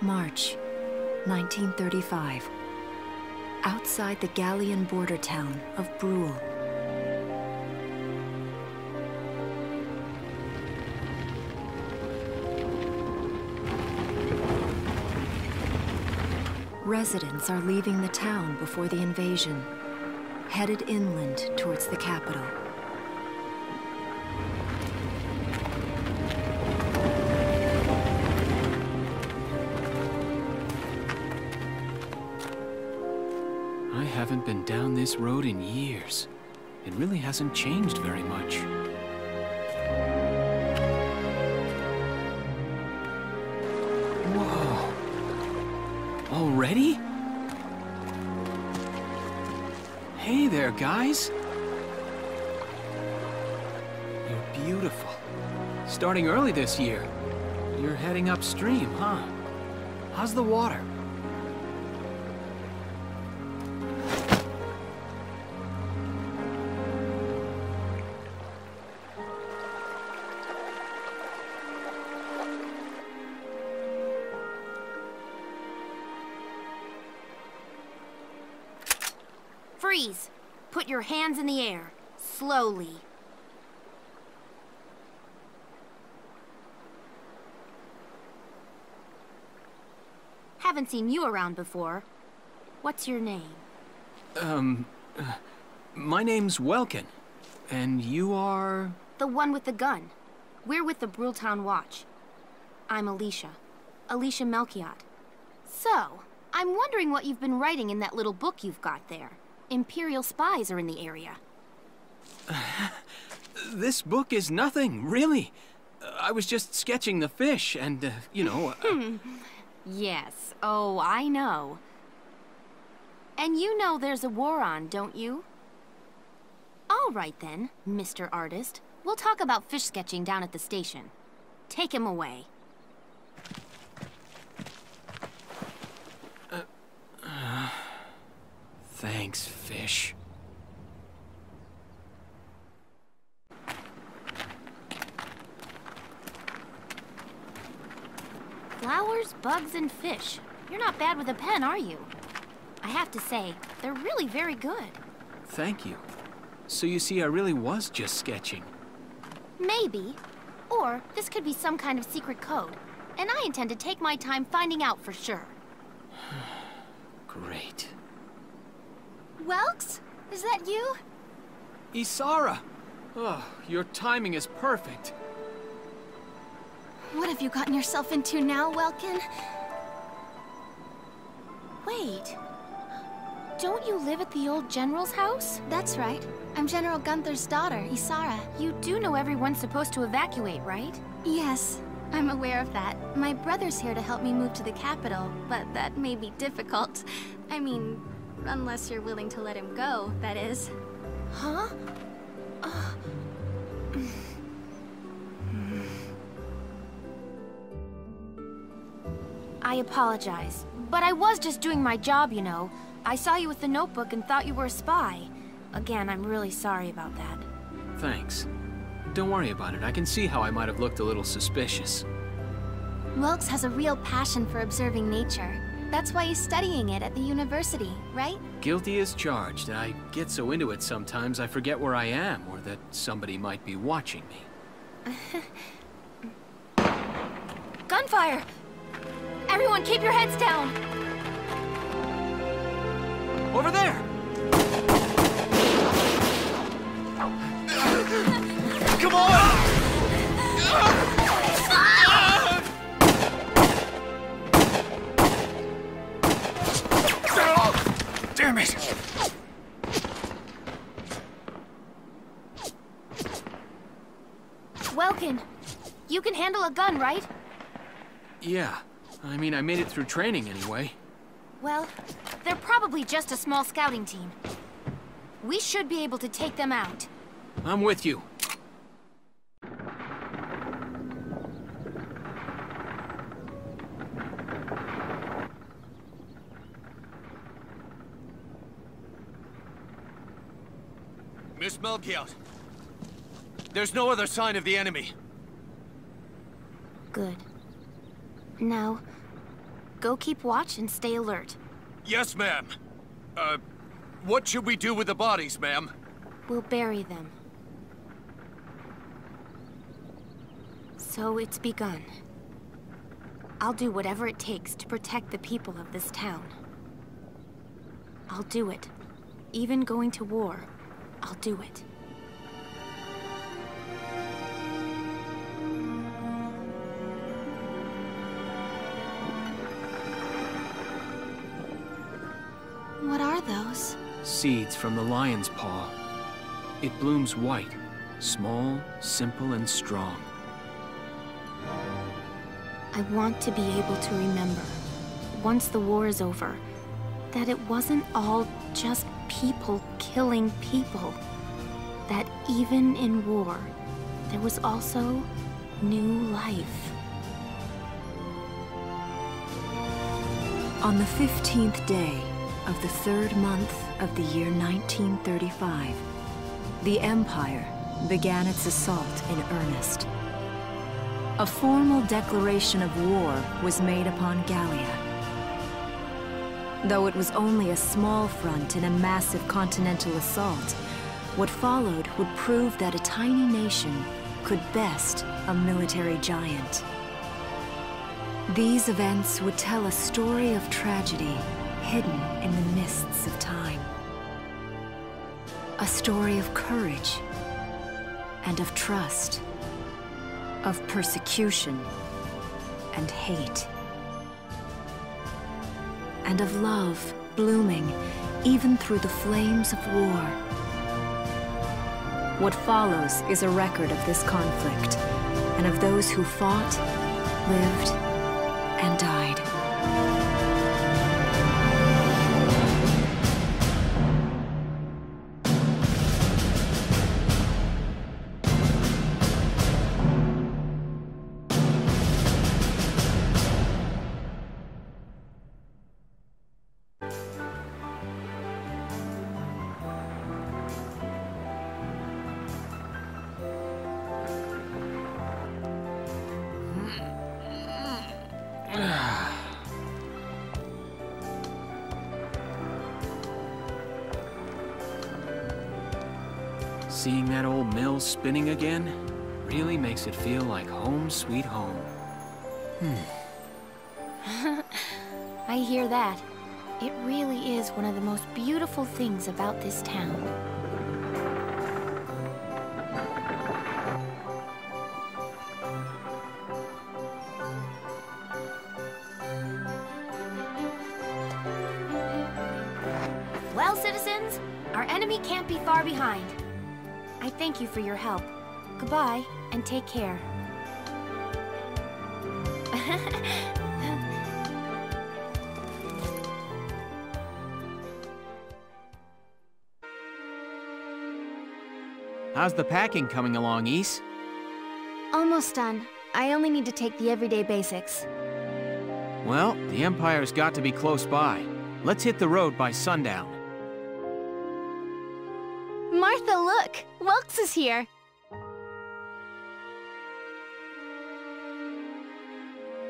March, 1935. Outside the Gallian border town of Brule. Residents are leaving the town before the invasion, headed inland towards the capital. I haven't been down this road in years. It really hasn't changed very much. Whoa. Already? Hey there, guys. You're beautiful. Starting early this year. You're heading upstream, huh? How's the water? Freeze! Put your hands in the air. Slowly. Haven't seen you around before. What's your name? My name's Welkin. And you are? The one with the gun. We're with the Bruletown Watch. I'm Alicia. Alicia Melchiot. So, I'm wondering what you've been writing in that little book you've got there. Imperial spies are in the area. This book is nothing, really. I was just sketching the fish and, you know... Yes. Oh, I know. And you know there's a war on, don't you? All right then, Mr. Artist. We'll talk about fish sketching down at the station. Take him away. Thanks, fish. Flowers, bugs, and fish. You're not bad with a pen, are you? I have to say, they're really very good. Thank you. So you see, I really was just sketching. Maybe. Or this could be some kind of secret code. And I intend to take my time finding out for sure. Great. Welks? Is that you? Isara! Oh, your timing is perfect. What have you gotten yourself into now, Welkin? Wait. Don't you live at the old General's house? That's right. I'm General Gunther's daughter, Isara. You do know everyone's supposed to evacuate, right? Yes, I'm aware of that. My brother's here to help me move to the capital, but that may be difficult. I mean, unless you're willing to let him go, that is. Huh? I apologize, but I was just doing my job, you know. I saw you with the notebook and thought you were a spy. Again, I'm really sorry about that. Thanks. Don't worry about it. I can see how I might have looked a little suspicious. Welks has a real passion for observing nature. That's why he's studying it at the university, right? Guilty as charged. I get so into it sometimes I forget where I am, or that somebody might be watching me. Gunfire! Everyone keep your heads down! Over there! Come on! Damn it! Welkin, you can handle a gun, right? Yeah. I mean, I made it through training anyway. Well, they're probably just a small scouting team. We should be able to take them out. I'm with you. Miss Melchiot, there's no other sign of the enemy. Good. Now, go keep watch and stay alert. Yes, ma'am. What should we do with the bodies, ma'am? We'll bury them. So it's begun. I'll do whatever it takes to protect the people of this town. I'll do it. Even going to war, I'll do it. What are those? Seeds from the lion's paw. It blooms white, small, simple, and strong. I want to be able to remember, once the war is over, that it wasn't all just people killing people. That even in war, there was also new life. On the 15th day of the 3rd month of the year 1935, the Empire began its assault in earnest. A formal declaration of war was made upon Gallia. Though it was only a small front in a massive continental assault, what followed would prove that a tiny nation could best a military giant. These events would tell a story of tragedy hidden in the mists of time. A story of courage and of trust, of persecution and hate, and of love blooming even through the flames of war. What follows is a record of this conflict and of those who fought, lived, and died. Seeing that old mill spinning again really makes it feel like home sweet home. I hear that. It really is one of the most beautiful things about this town. Well, citizens, our enemy can't be far behind. I thank you for your help. Goodbye, and take care. How's the packing coming along, Ys? Almost done. I only need to take the everyday basics. Well, the Empire's got to be close by. Let's hit the road by sundown. Martha, look! Welks is here!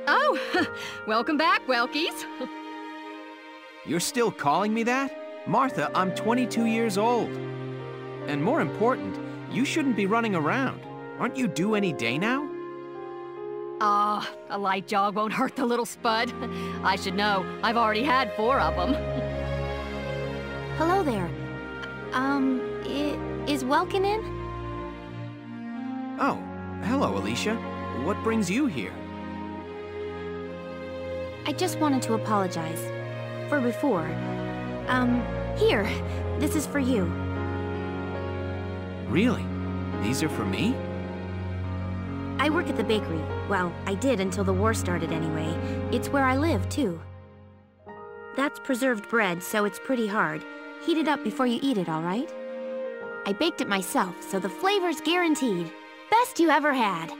Oh, welcome back, Welkies. You're still calling me that? Martha, I'm 22 years old. And more important, you shouldn't be running around. Aren't you due any day now? Ah, a light jog won't hurt the little spud. I should know. I've already had 4 of them. Hello there. Is Welkin in? Oh, hello, Alicia. What brings you here? I just wanted to apologize. For before. Here. This is for you. Really? These are for me? I work at the bakery. Well, I did until the war started anyway. It's where I live, too. That's preserved bread, so it's pretty hard. Heat it up before you eat it, all right? I baked it myself, so the flavor's guaranteed. Best you ever had.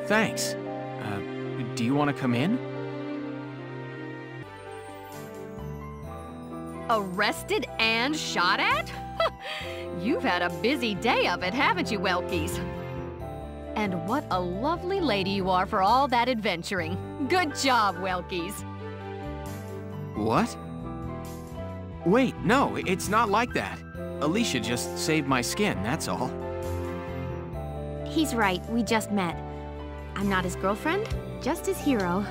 Thanks. Do you want to come in? Arrested and shot at? You've had a busy day of it, haven't you, Welkies? And what a lovely lady you are for all that adventuring. Good job, Welkies. What? Wait, no, it's not like that. Alicia just saved my skin, that's all. He's right, we just met. I'm not his girlfriend, just his hero.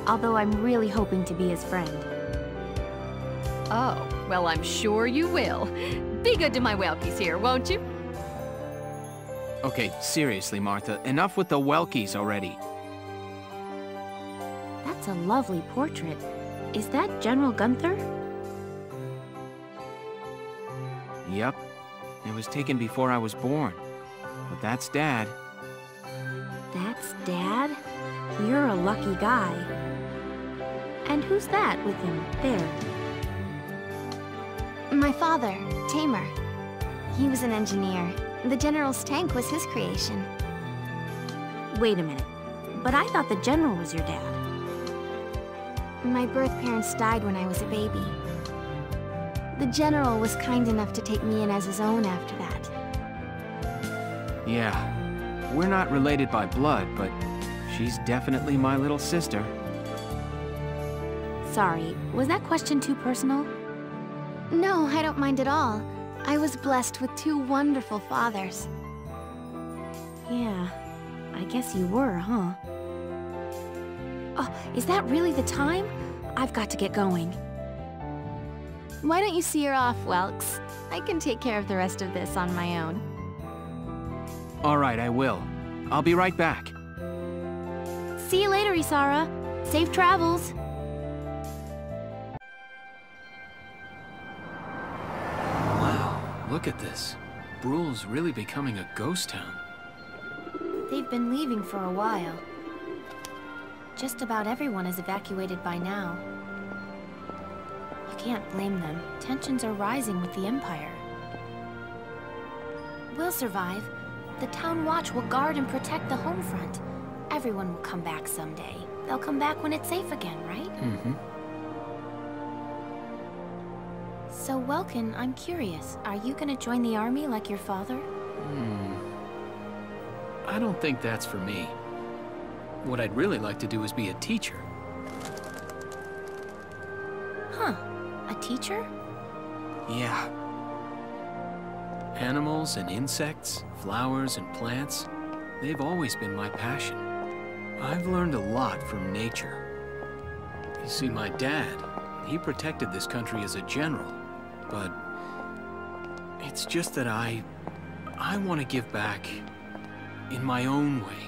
Although I'm really hoping to be his friend. Oh, well, I'm sure you will. Be good to my Welkies here, won't you? Okay, seriously, Martha, enough with the Welkies already. That's a lovely portrait. Is that General Gunther? Yep. It was taken before I was born. But that's Dad. That's Dad? You're a lucky guy. And who's that with him there? My father, Tamer. He was an engineer. The General's tank was his creation. Wait a minute. But I thought the General was your dad. My birth parents died when I was a baby. The General was kind enough to take me in as his own after that. Yeah. We're not related by blood, but she's definitely my little sister. Sorry, was that question too personal? No, I don't mind at all. I was blessed with two wonderful fathers. Yeah, I guess you were, huh? Oh, is that really the time? I've got to get going. Why don't you see her off, Welks? I can take care of the rest of this on my own. All right, I will. I'll be right back. See you later, Isara. Safe travels. Wow, look at this. Bruhl's really becoming a ghost town. They've been leaving for a while. Just about everyone is evacuated by now. You can't blame them. Tensions are rising with the Empire. We'll survive. The Town Watch will guard and protect the home front. Everyone will come back someday. They'll come back when it's safe again, right? Mm-hmm. So, Welkin, I'm curious. Are you gonna join the army like your father? I don't think that's for me. What I'd really like to do is be a teacher. Huh. A teacher? Yeah. Animals and insects, flowers and plants, they've always been my passion. I've learned a lot from nature. You see, my dad, he protected this country as a general, but it's just that I want to give back in my own way.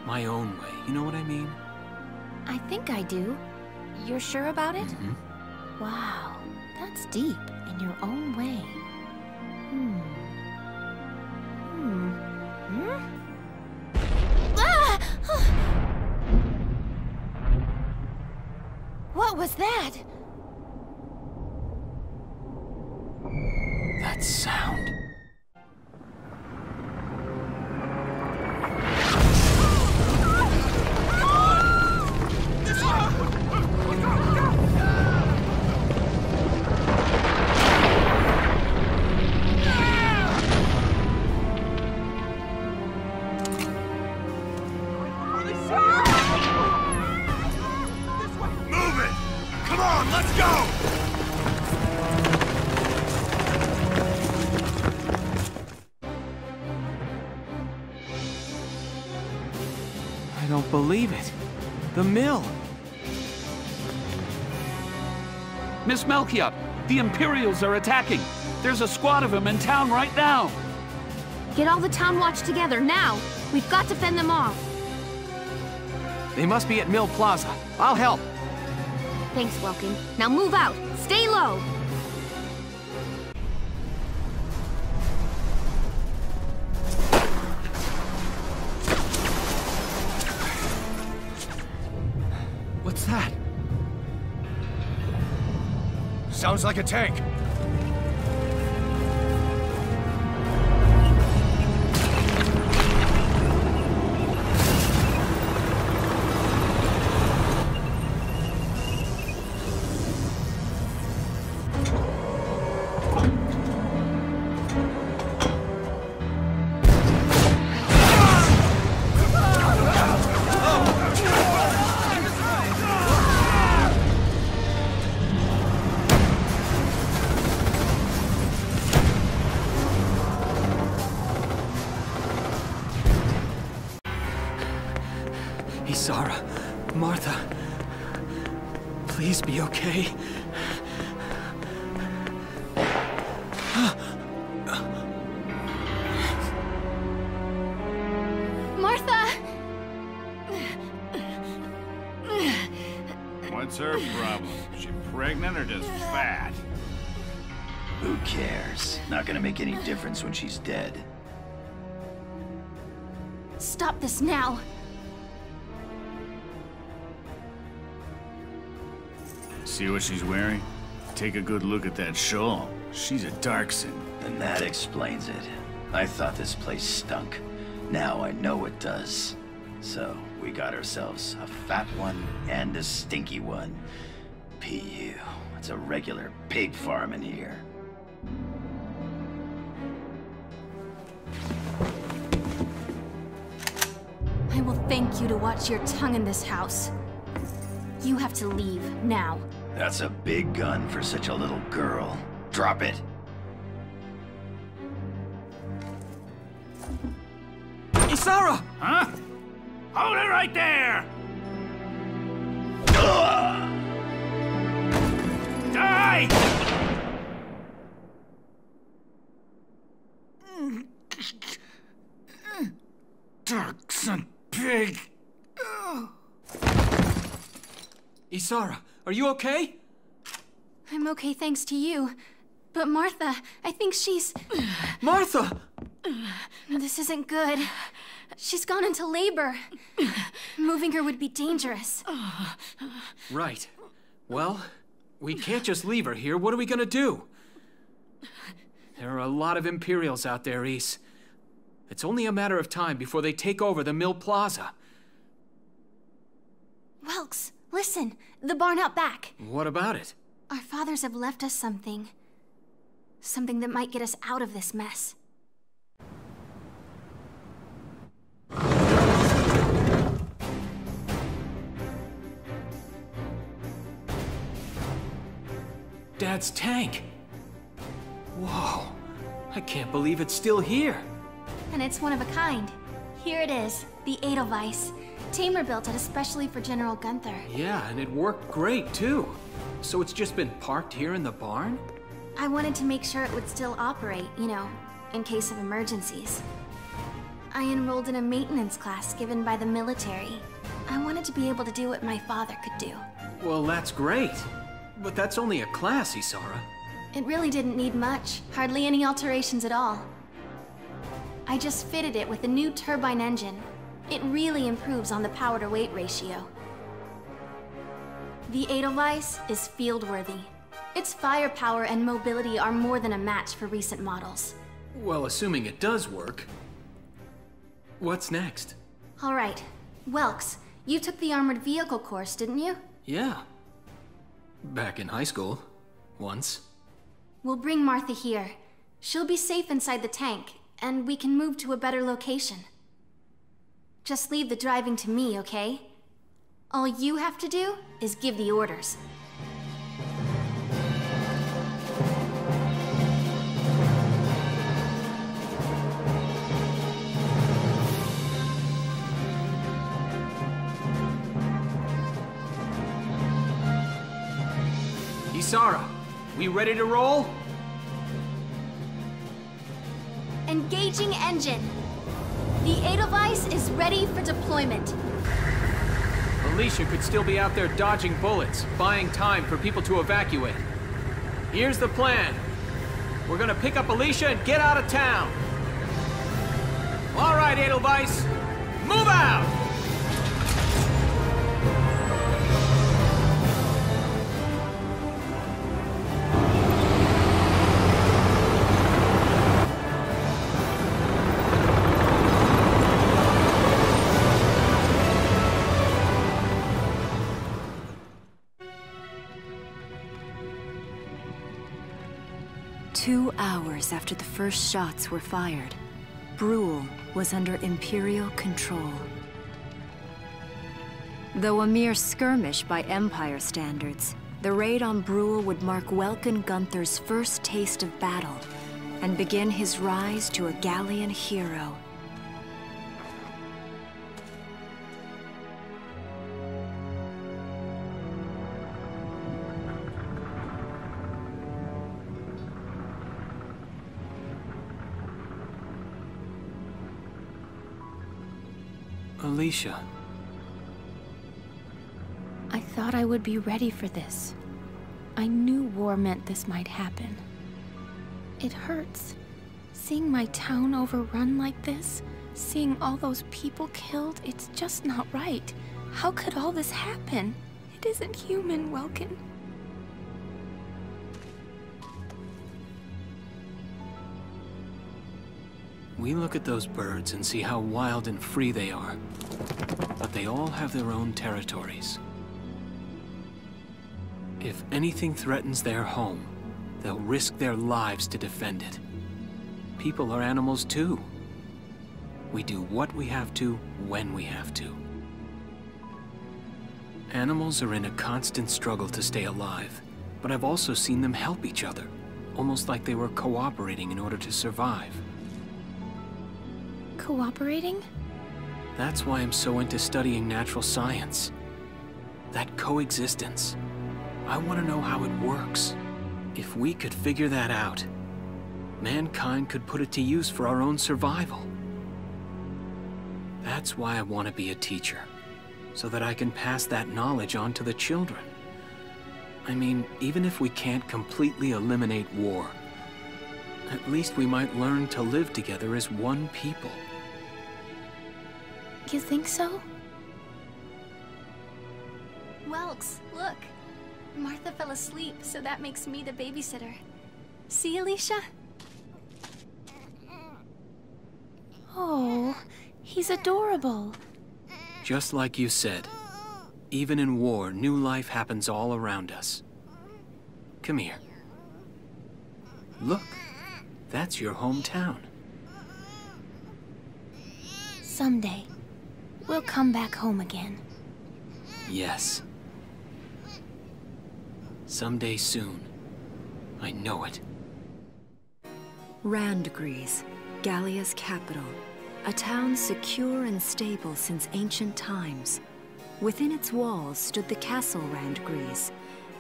My own way, you know what I mean? I think I do. You're sure about it? Mm-hmm. Wow, that's deep in your own way. Ah! What was that? That sound. I don't believe it. The mill. Miss Melchiot, the Imperials are attacking. There's a squad of them in town right now. Get all the Town Watch together, now! We've got to fend them off. They must be at Mill Plaza. I'll help. Thanks, Welkin. Now move out! Stay low! What's that? Sounds like a tank. Isara, Martha, please be okay. Martha! What's her problem? Is she pregnant or just fat? Who cares? Not gonna make any difference when she's dead. Stop this now! See what she's wearing? Take a good look at that shawl. She's a Darkson. Then that explains it. I thought this place stunk. Now I know it does. So, we got ourselves a fat one and a stinky one. PU. It's a regular pig farm in here. I will thank you to watch your tongue in this house. You have to leave, now. That's a big gun for such a little girl. Drop it. Isara! Huh? Hold it right there! Die! Darkson pig! Isara, are you okay? I'm okay thanks to you. But Martha, I think she's... Martha! This isn't good. She's gone into labor. Moving her would be dangerous. Right. Well, we can't just leave her here. What are we gonna do? There are a lot of Imperials out there, Ys. It's only a matter of time before they take over the Mill Plaza. Welks, listen. The barn out back. What about it? Our fathers have left us something. Something that might get us out of this mess. Dad's tank. Whoa. I can't believe it's still here. And it's one of a kind. Here it is, the Edelweiss. Tamer built it especially for General Gunther. Yeah, and it worked great, too. So it's just been parked here in the barn? I wanted to make sure it would still operate, you know, in case of emergencies. I enrolled in a maintenance class given by the military. I wanted to be able to do what my father could do. Well, that's great. But that's only a class, Isara. It really didn't need much. Hardly any alterations at all. I just fitted it with a new turbine engine. It really improves on the power-to-weight ratio. The Edelweiss is field-worthy. Its firepower and mobility are more than a match for recent models. Well, assuming it does work. What's next? All right. Welks, you took the armored vehicle course, didn't you? Yeah. Back in high school. Once. We'll bring Martha here. She'll be safe inside the tank, and we can move to a better location. Just leave the driving to me, okay? All you have to do is give the orders. Isara, we ready to roll? Engaging engine. The Edelweiss is ready for deployment. Alicia could still be out there dodging bullets, buying time for people to evacuate. Here's the plan. We're gonna pick up Alicia and get out of town. All right, Edelweiss, move out! Two hours after the first shots were fired, Brule was under Imperial control. Though a mere skirmish by Empire standards, the raid on Brule would mark Welkin Gunther's first taste of battle and begin his rise to a Gallian hero. Alicia. I thought I would be ready for this. I knew war meant this might happen. It hurts. Seeing my town overrun like this, seeing all those people killed, it's just not right. How could all this happen? It isn't human, Welkin. We look at those birds and see how wild and free they are. But they all have their own territories. If anything threatens their home, they'll risk their lives to defend it. People are animals too. We do what we have to, when we have to. Animals are in a constant struggle to stay alive, but I've also seen them help each other, almost like they were cooperating in order to survive. Cooperating? That's why I'm so into studying natural science. That coexistence. I want to know how it works. If we could figure that out, mankind could put it to use for our own survival. That's why I want to be a teacher, so that I can pass that knowledge on to the children. I mean, even if we can't completely eliminate war, at least we might learn to live together as one people. You think so? Welks, look. Martha fell asleep, so that makes me the babysitter. See, Alicia? Oh, he's adorable. Just like you said, even in war, new life happens all around us. Come here. Look, that's your hometown. Someday, we'll come back home again. Yes. Someday soon. I know it. Randgries, Gallia's capital. A town secure and stable since ancient times. Within its walls stood the castle Randgries,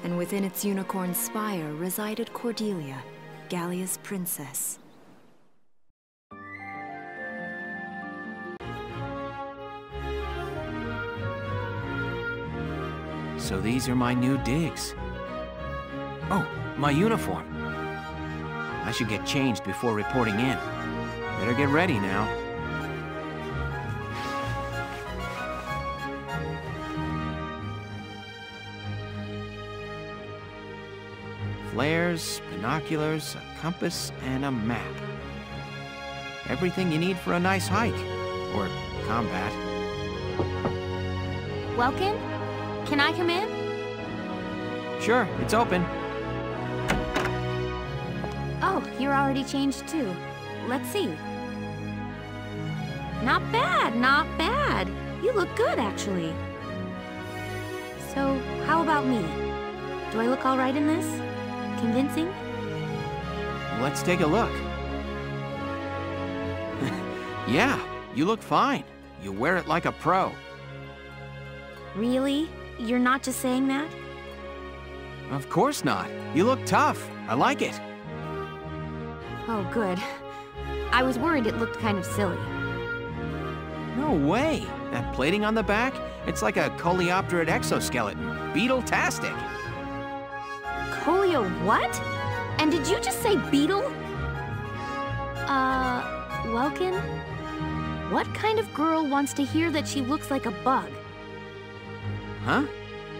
and within its unicorn spire resided Cordelia, Gallia's princess. So these are my new digs. Oh, my uniform. I should get changed before reporting in. Better get ready now. Flares, binoculars, a compass, and a map. Everything you need for a nice hike. Or combat. Welkin? Can I come in? Sure, it's open. Oh, you're already changed too. Let's see. Not bad, not bad. You look good, actually. So, how about me? Do I look all right in this? Convincing? Let's take a look. Yeah, you look fine. You wear it like a pro. Really? You're not just saying that? Of course not. You look tough. I like it. Oh, good. I was worried it looked kind of silly. No way. That plating on the back, it's like a coleopterate exoskeleton. Beetle-tastic. Coleo what? And did you just say beetle? Welkin? What kind of girl wants to hear that she looks like a bug? Huh?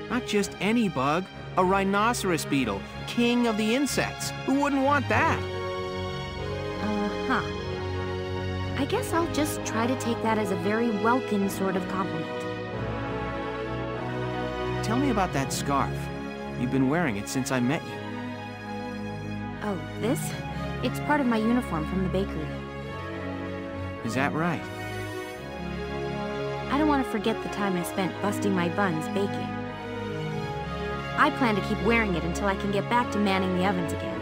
Not just any bug. A rhinoceros beetle, king of the insects. Who wouldn't want that? Uh-huh. I guess I'll just try to take that as a very Welkin sort of compliment. Tell me about that scarf. You've been wearing it since I met you. Oh, this? It's part of my uniform from the bakery. Is that right? I don't want to forget the time I spent busting my buns baking. I plan to keep wearing it until I can get back to manning the ovens again.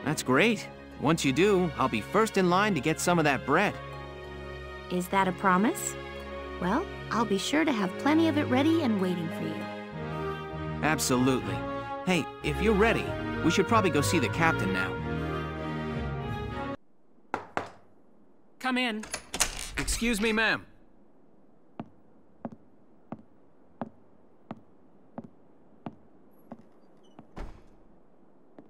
That's great. Once you do, I'll be first in line to get some of that bread. Is that a promise? Well, I'll be sure to have plenty of it ready and waiting for you. Absolutely. Hey, if you're ready, we should probably go see the captain now. Come in. Excuse me, ma'am.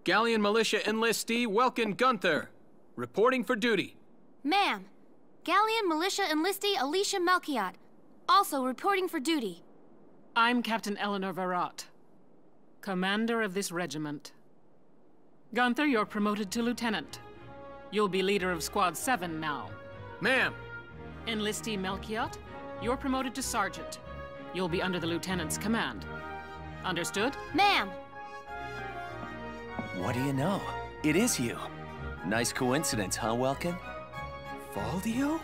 Galleon Militia Enlistee Welkin Gunther, reporting for duty. Ma'am, Galleon Militia Enlistee Alicia Melchiot, also reporting for duty. I'm Captain Eleanor Varrot, commander of this regiment. Gunther, you're promoted to lieutenant. You'll be leader of Squad 7 now. Ma'am! Enlistee Melchiot, you're promoted to sergeant. You'll be under the lieutenant's command. Understood? Ma'am! What do you know? It is you. Nice coincidence, huh, Welkin? Valdio?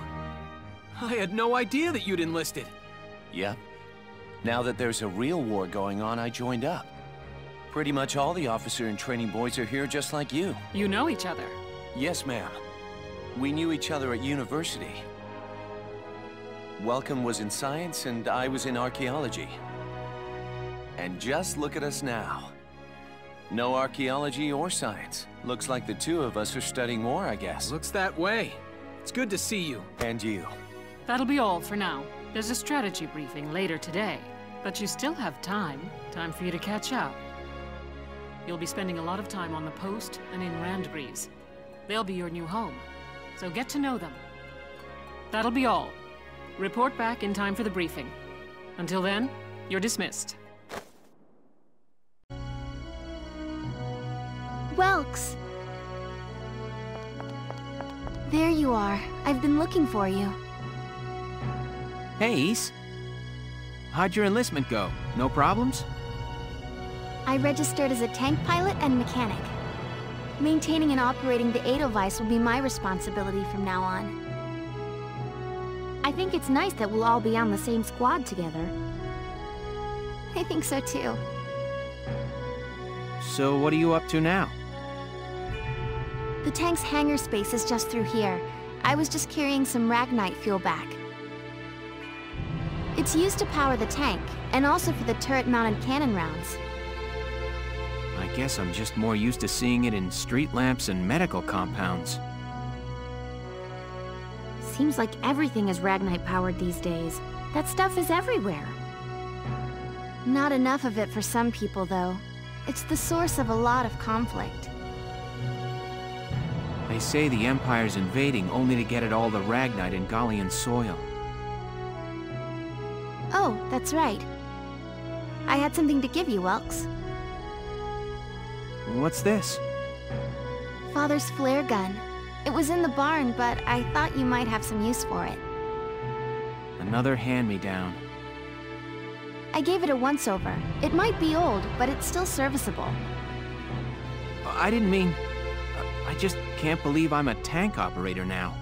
I had no idea that you'd enlisted. Yep. Now that there's a real war going on, I joined up. Pretty much all the officer and training boys are here just like you. You know each other? Yes, ma'am. We knew each other at university. Welcome was in science and I was in archaeology. And just look at us now. No archaeology or science. Looks like the two of us are studying more, I guess. Looks that way. It's good to see you. And you. That'll be all for now. There's a strategy briefing later today, but you still have time for you to catch up. You'll be spending a lot of time on the post and in Randbreeze. They'll be your new home, so get to know them. That'll be all. Report back in time for the briefing. Until then, you're dismissed. Welks! There you are. I've been looking for you. Hey, Ace. How'd your enlistment go? No problems? I registered as a tank pilot and mechanic. Maintaining and operating the Edelweiss will be my responsibility from now on. I think it's nice that we'll all be on the same squad together. I think so too. So what are you up to now? The tank's hangar space is just through here. I was just carrying some Ragnite fuel back. It's used to power the tank, and also for the turret-mounted cannon rounds. I guess I'm just more used to seeing it in street lamps and medical compounds. Seems like everything is Ragnite-powered these days. That stuff is everywhere. Not enough of it for some people, though. It's the source of a lot of conflict. They say the Empire's invading only to get at all the Ragnite in Gallian soil. Oh, that's right. I had something to give you, Welks. What's this? Father's flare gun. It was in the barn, but I thought you might have some use for it. Another hand-me-down. I gave it a once-over. It might be old, but it's still serviceable. I didn't mean... I just can't believe I'm a tank operator now.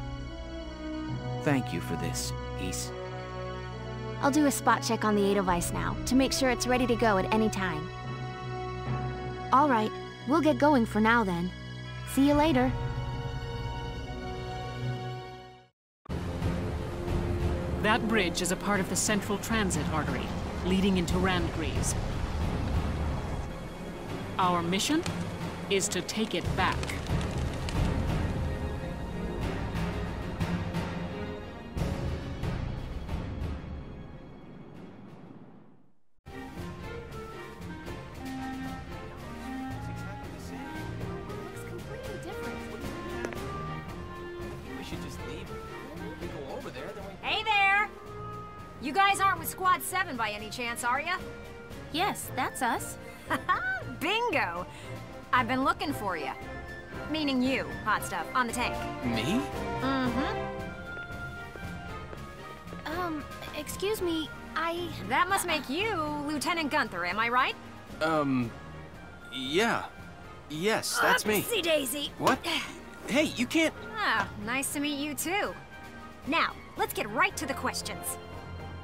Thank you for this, Ace. I'll do a spot check on the Edelweiss now, to make sure it's ready to go at any time. All right, we'll get going for now then. See you later. That bridge is a part of the central transit artery, leading into Randbreeze. Our mission is to take it back. You guys aren't with Squad 7 by any chance, are ya? Yes, that's us. Bingo! I've been looking for you. Meaning you, hot stuff, on the tank. Me? Excuse me, That must make you Lieutenant Gunther, am I right? Yeah. Yes, that's me. Upsy daisy. What? Hey, you can't... Ah, nice to meet you too. Now, let's get right to the questions.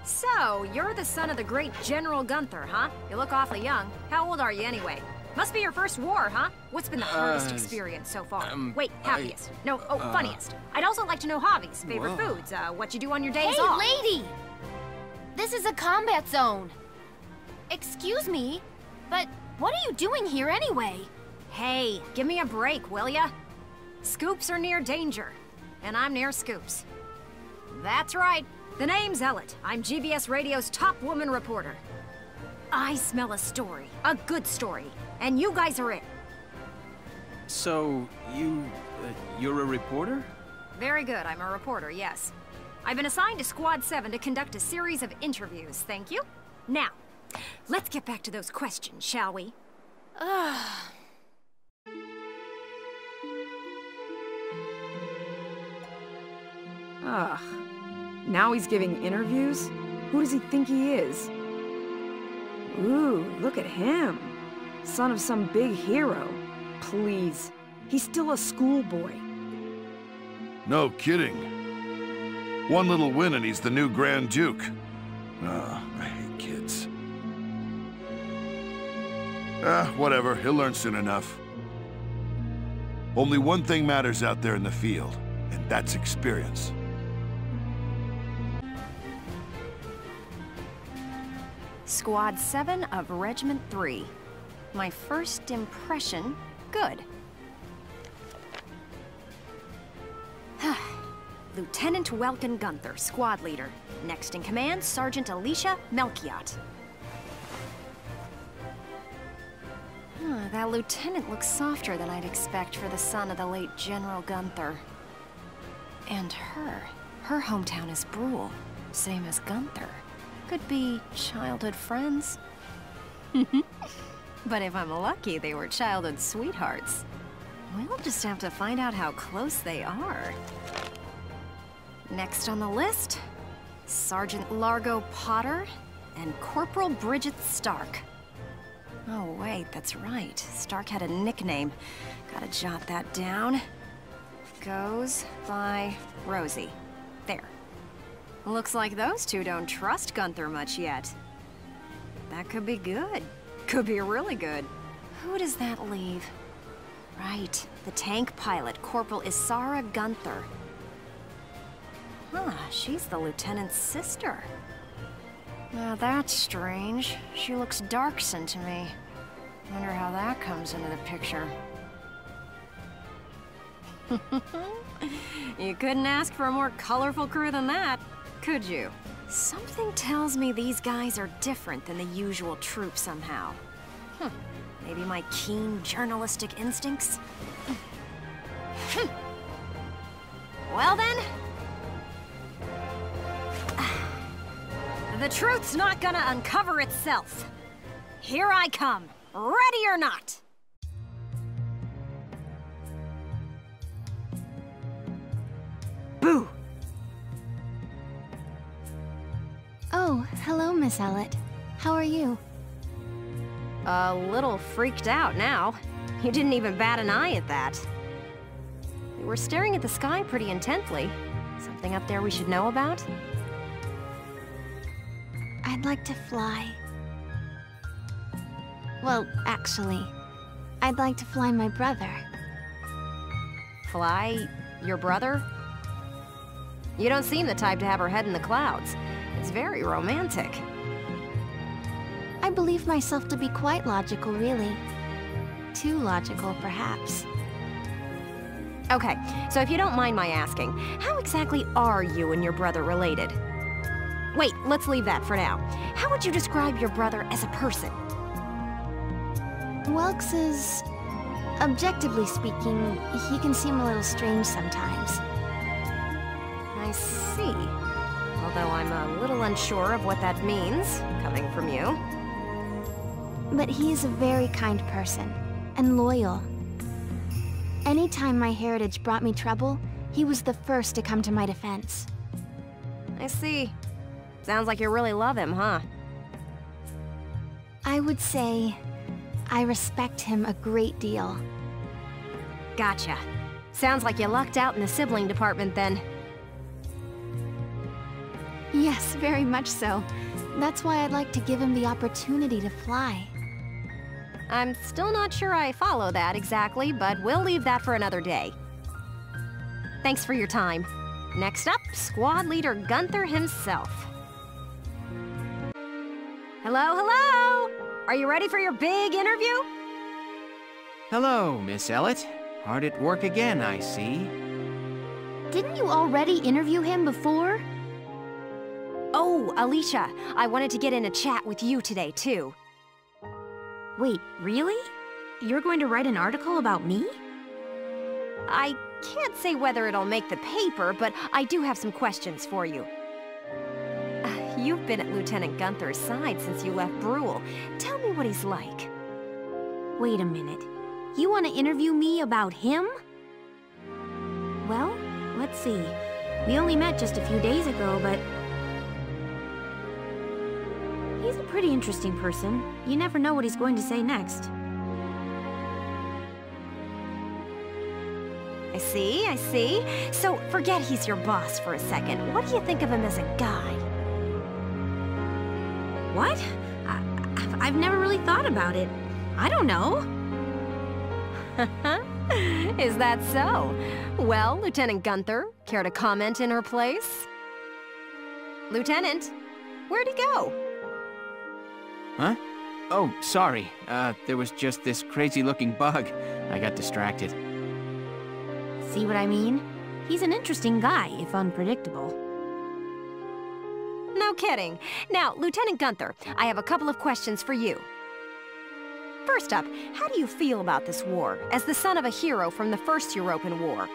So, you're the son of the great General Gunther, huh? You look awfully young. How old are you anyway? Must be your first war, huh? What's been the hardest experience so far? Wait, happiest. Funniest. I'd also like to know hobbies, favorite foods, what you do on your days off. Hey, lady! This is a combat zone. Excuse me, but what are you doing here anyway? Hey, give me a break, will ya? Scoops are near danger, and I'm near scoops. That's right. The name's Ellet. I'm GBS Radio's top woman reporter. I smell a story, a good story, and you guys are it. So, you're a reporter? Very good, I'm a reporter, yes. I've been assigned to Squad 7 to conduct a series of interviews, thank you. Now, let's get back to those questions, shall we? Ugh. Now he's giving interviews? Who does he think he is? Ooh, look at him. Son of some big hero. Please. He's still a schoolboy. No kidding. One little win and he's the new Grand Duke. I hate kids. Whatever. He'll learn soon enough. Only one thing matters out there in the field, and that's experience. Squad 7 of Regiment 3. My first impression, good. Lieutenant Welkin Gunther, squad leader. Next in command, Sergeant Alicia Melchiot. That lieutenant looks softer than I'd expect for the son of the late General Gunther. And her hometown is Brule, same as Gunther. Could be childhood friends. But if I'm lucky, they were childhood sweethearts. We'll just have to find out how close they are. Next on the list, Sergeant Largo Potter and Corporal Bridget Stark. Oh wait, that's right. Stark had a nickname. Gotta jot that down. Goes by Rosie. There. Looks like those two don't trust Gunther much yet. That could be good. Could be really good. Who does that leave? Right, the tank pilot, Corporal Isara Gunther. She's the lieutenant's sister. Now that's strange. She looks Darkson to me. Wonder how that comes into the picture. You couldn't ask for a more colorful crew than that, could you? Something tells me these guys are different than the usual troop somehow. Maybe my keen journalistic instincts? Well then... the truth's not gonna uncover itself. Here I come, ready or not. Boo! Oh, hello, Miss Ellett. How are you? A little freaked out now. You didn't even bat an eye at that. You were staring at the sky pretty intently. Something up there we should know about? I'd like to fly. Well, actually, I'd like to fly my brother. Fly your brother? You don't seem the type to have her head in the clouds. It's very romantic. I believe myself to be quite logical, really. Too logical, perhaps. Okay, so if you don't mind my asking, how exactly are you and your brother related? Wait, let's leave that for now. How would you describe your brother as a person? Welks is... objectively speaking, he can seem a little strange sometimes. I see. Although I'm a little unsure of what that means, coming from you. But he is a very kind person, and loyal. Anytime my heritage brought me trouble, he was the first to come to my defense. I see. Sounds like you really love him, huh? I would say I respect him a great deal. Gotcha. Sounds like you lucked out in the sibling department then. Yes, very much so. That's why I'd like to give him the opportunity to fly. I'm still not sure I follow that exactly, but we'll leave that for another day. Thanks for your time. Next up, Squad Leader Gunther himself. Hello, hello! Are you ready for your big interview? Hello, Miss Ellett. Hard at work again, I see. Didn't you already interview him before? Oh, Alicia, I wanted to get in a chat with you today, too. Wait, really? You're going to write an article about me? I can't say whether it'll make the paper, but I do have some questions for you. You've been at Lieutenant Gunther's side since you left Brule. Tell me what he's like. Wait a minute. You want to interview me about him? Well, let's see. We only met just a few days ago, but... he's a pretty interesting person. You never know what he's going to say next. I see. So, forget he's your boss for a second. What do you think of him as a guy? What? I've never really thought about it. I don't know. Is that so? Well, Lieutenant Gunther, care to comment in her place? Lieutenant, where'd he go? Huh? Oh, sorry. There was just this crazy-looking bug. I got distracted. See what I mean? He's an interesting guy, if unpredictable. No kidding. Now, Lieutenant Gunther, I have a couple of questions for you. First up, how do you feel about this war, as the son of a hero from the First European War?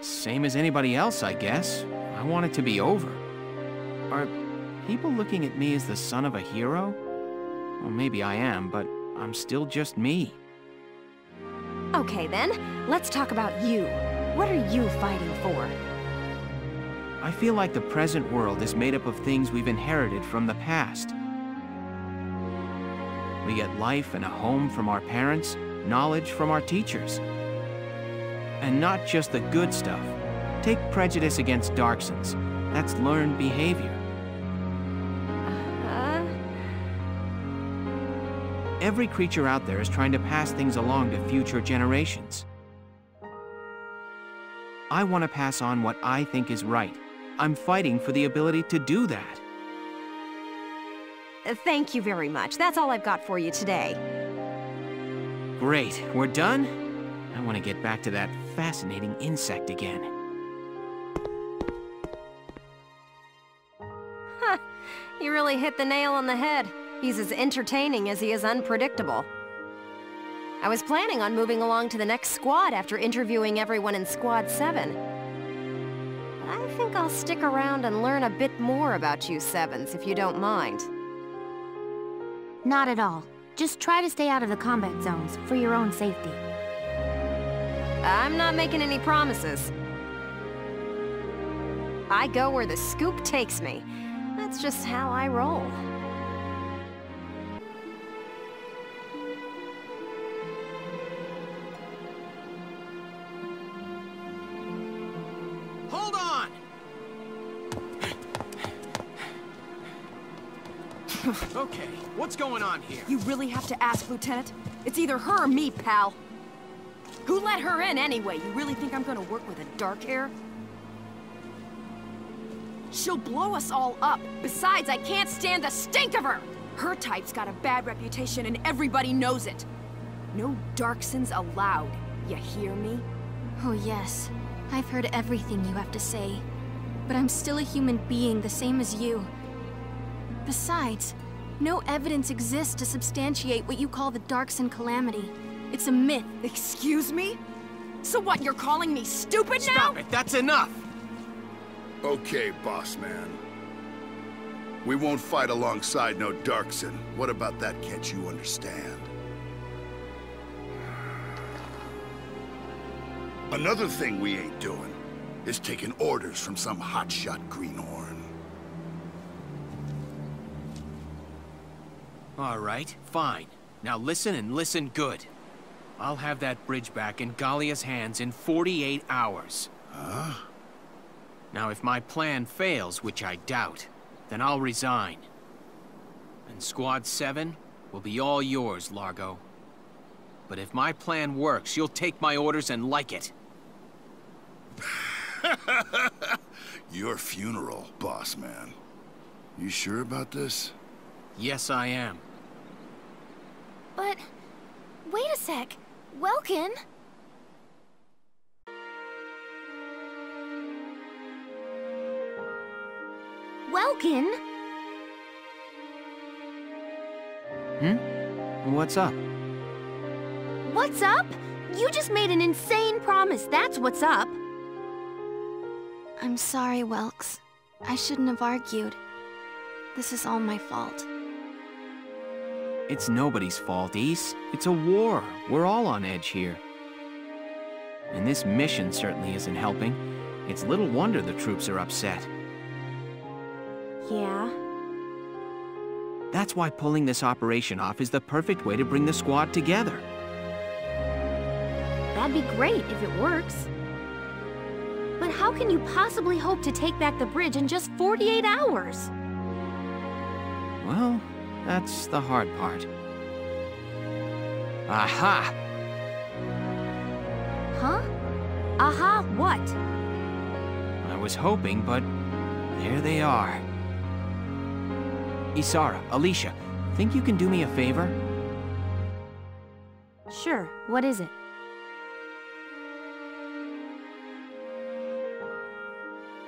Same as anybody else, I guess. I want it to be over. Are people looking at me as the son of a hero? Well, maybe I am, but I'm still just me. Okay then, let's talk about you. What are you fighting for? I feel like the present world is made up of things we've inherited from the past. We get life and a home from our parents, knowledge from our teachers. And not just the good stuff. Take prejudice against Darksons. That's learned behavior. Every creature out there is trying to pass things along to future generations. I want to pass on what I think is right. I'm fighting for the ability to do that. Thank you very much. That's all I've got for you today. Great. We're done? I want to get back to that fascinating insect again. Huh. You really hit the nail on the head. He's as entertaining as he is unpredictable. I was planning on moving along to the next squad after interviewing everyone in Squad 7. But I think I'll stick around and learn a bit more about you Sevens, if you don't mind. Not at all. Just try to stay out of the combat zones, for your own safety. I'm not making any promises. I go where the scoop takes me. That's just how I roll. Hold on! Okay, what's going on here? You really have to ask, Lieutenant? It's either her or me, pal. Who let her in anyway? You really think I'm gonna work with a dark hair? She'll blow us all up. Besides, I can't stand the stink of her! Her type's got a bad reputation and everybody knows it. No Darksons allowed. You hear me? Oh yes. I've heard everything you have to say. But I'm still a human being the same as you. Besides, no evidence exists to substantiate what you call the Darkson calamity. It's a myth. Excuse me? So what, you're calling me stupid now? Stop it, that's enough! Okay, boss man. We won't fight alongside no Darkson. What about that, can't you understand? Another thing we ain't doing is taking orders from some hotshot greenhorn. All right, fine. Now listen and listen good. I'll have that bridge back in Gallia's hands in 48 hours. Huh? Now if my plan fails, which I doubt, then I'll resign. And Squad 7 will be all yours, Largo. But if my plan works, you'll take my orders and like it. Your funeral, boss man. You sure about this? Yes, I am. But... wait a sec. Welkin? Welkin? What's up? What's up? You just made an insane promise, that's what's up. I'm sorry, Welks. I shouldn't have argued. This is all my fault. It's nobody's fault, Ys. It's a war. We're all on edge here. And this mission certainly isn't helping. It's little wonder the troops are upset. Yeah? That's why pulling this operation off is the perfect way to bring the squad together. That'd be great if it works. But how can you possibly hope to take back the bridge in just 48 hours? Well, that's the hard part. Aha! Huh? Aha, what? I was hoping, but there they are. Isara, Alicia, think you can do me a favor? Sure, what is it?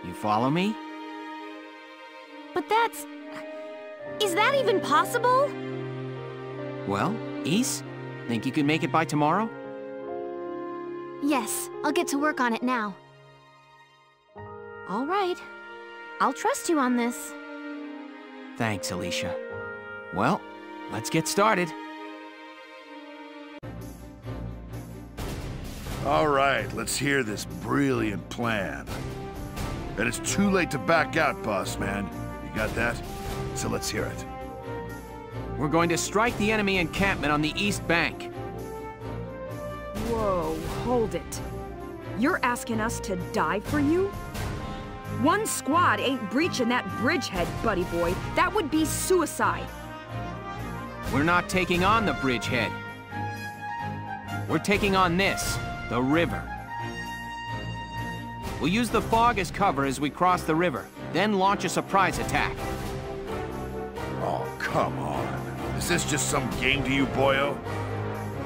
You follow me? But that's... Is that even possible? Well, Ys, think you can make it by tomorrow? Yes, I'll get to work on it now. All right. I'll trust you on this. Thanks, Alicia. Well, let's get started. All right, let's hear this brilliant plan. And it's too late to back out, boss man. You got that? So let's hear it. We're going to strike the enemy encampment on the east bank. Whoa, hold it. You're asking us to die for you? One squad ain't breaching that bridgehead, buddy boy. That would be suicide. We're not taking on the bridgehead. We're taking on this, the river. We'll use the fog as cover as we cross the river, then launch a surprise attack. Oh, come on. Is this just some game to you, boyo?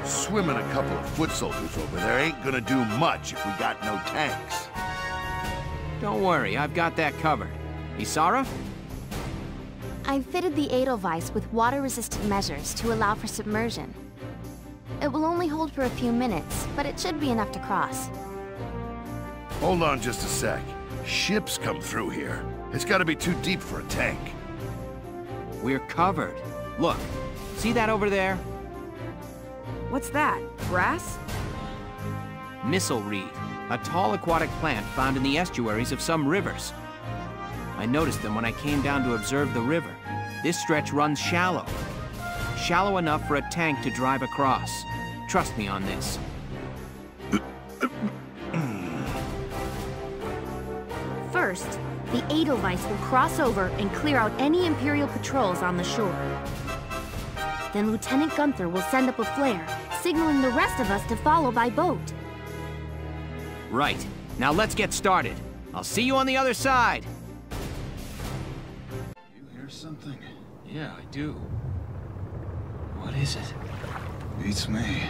Swimming a couple of foot soldiers over there ain't gonna do much if we got no tanks. Don't worry, I've got that covered. Isara? I've fitted the Edelweiss with water-resistant measures to allow for submersion. It will only hold for a few minutes, but it should be enough to cross. Hold on just a sec. Ships come through here. It's gotta be too deep for a tank. We're covered. Look, see that over there? What's that? Grass? Missile reed, a tall aquatic plant found in the estuaries of some rivers. I noticed them when I came down to observe the river. This stretch runs shallow. Shallow enough for a tank to drive across. Trust me on this. First, the Edelweiss will cross over and clear out any Imperial patrols on the shore. Then Lieutenant Gunther will send up a flare, signaling the rest of us to follow by boat. Right. Now let's get started. I'll see you on the other side. You hear something? Yeah, I do. What is it? Beats me.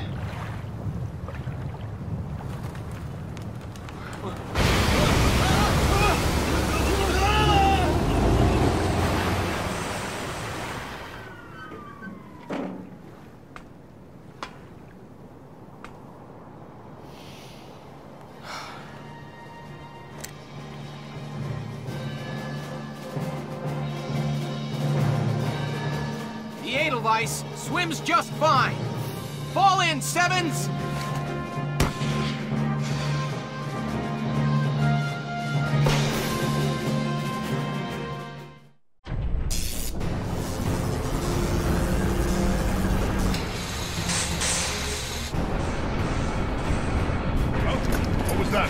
The Edelweiss swims just fine. Fall in, Sevens! What was that?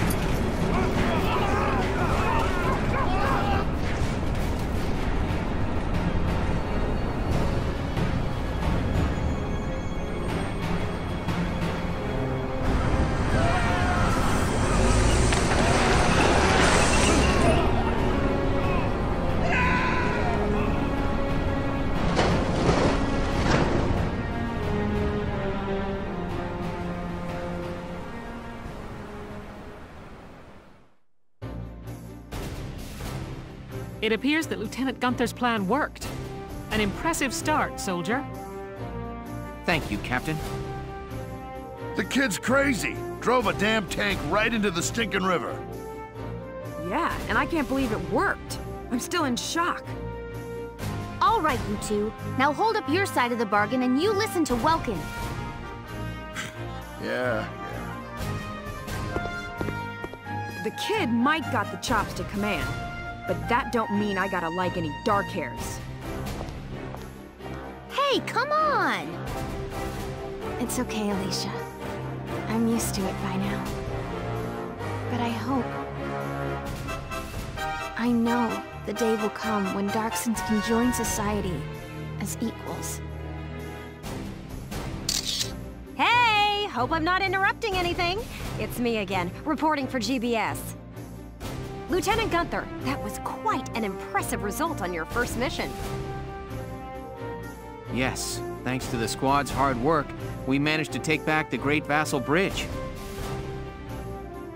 It appears that Lieutenant Gunther's plan worked. An impressive start, soldier. Thank you, Captain. The kid's crazy. Drove a damn tank right into the stinking river. Yeah, and I can't believe it worked. I'm still in shock. All right, you two. Now hold up your side of the bargain and you listen to Welkin. Yeah. The kid might got the chops to command, but that don't mean I gotta like any dark hairs. Hey, come on! It's okay, Alicia. I'm used to it by now. But I hope... I know the day will come when Darksons can join society as equals. Hey! Hope I'm not interrupting anything. It's me again, reporting for GBS. Lieutenant Gunther, that was quite an impressive result on your first mission. Yes, thanks to the squad's hard work, we managed to take back the Great Vassal Bridge.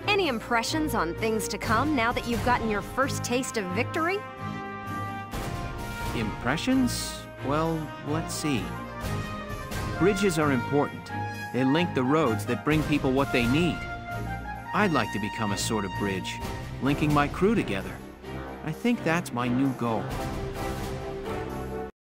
Any impressions on things to come now that you've gotten your first taste of victory? Impressions? Well, let's see. Bridges are important. They link the roads that bring people what they need. I'd like to become a sort of bridge, linking my crew together. I think that's my new goal.